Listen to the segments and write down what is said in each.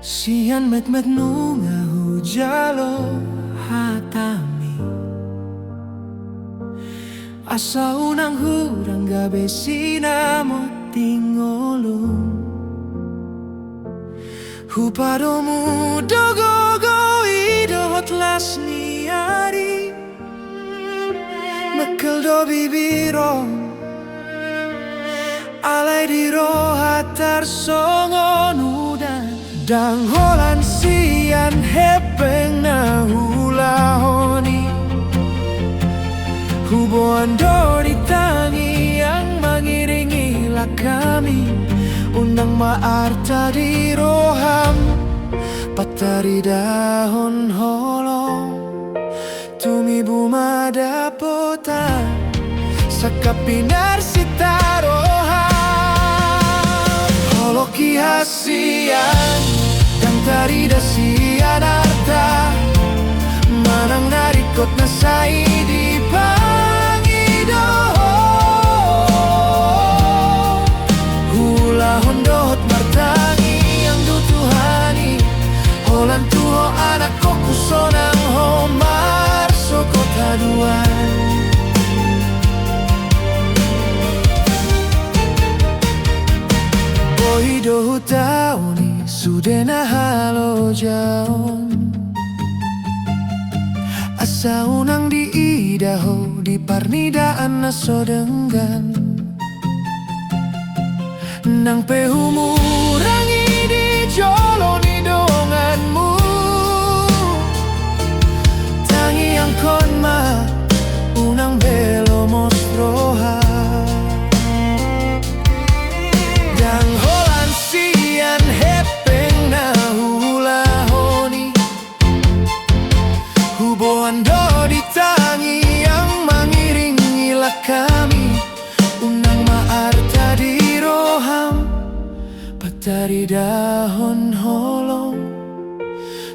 Sian met nunga hujalo hatami asa unang hurang gabi sinamo tingolong Hupadomu dogogo idot las niari Mekel do bibiro Alay di rohatar songon udan Dang holan sian hepeng na hulahoni Huboan do ditangi yang mengiringilah kami Undang maarta di roham Patari dahon holong Tumi buma dapotan Sakapinar sitaroham Holoki hasian Yang tari dasian arta Manang narikot na say di pangido Hula hondot martangi yang dutuhani Holan tuho anak ko kusonang homar sokot haduan Bohido hutauni sudena halo jaon Asa unang di idaho di parnidaan na sodenggan Nang pehumurangi di jolo ni donganmu Tangi yang konma unang belo mostroha Dang holan sian hepeng na hulahoni Huboan do ditangi yang mengiringilah kami Unang maarta di roham Patari dahon holong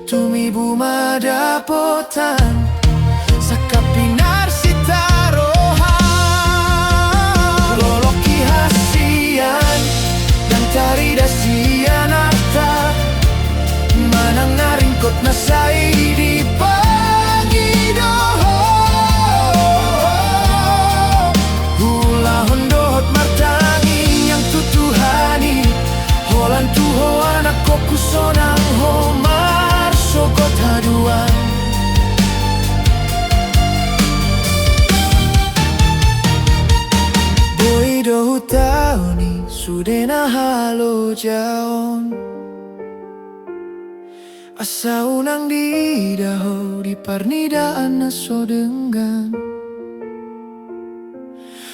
Tumi buma dapotan Sakapinar sitaroham Loloki hasian Dan tari dasian arta Manang naringkot na say di pangido Hula hondot martangi yang tutuhani Holan tuho anak ko kusonang homar sokot haduan Boido hutauni sudena halo jaon Asa unang di daho di parnidaan na sodenggan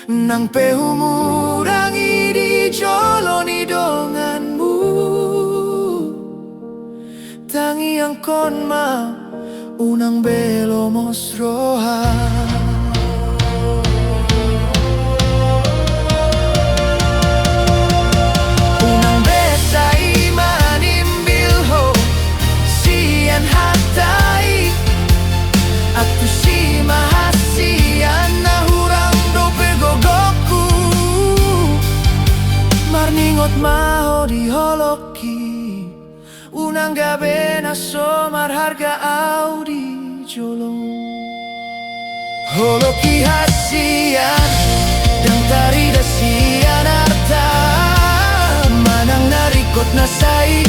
Nang pehumurangi di jolo ni donganmu Tangi yang konma unang belo mosroha Unang besai manimbilho sian hatai Atu si mahasian na hurang do pegogoku Marningot maho di holoki Unang gabi na somar harga audi jolong Holoki hasian Dan tari dasian arta Manang narikot na say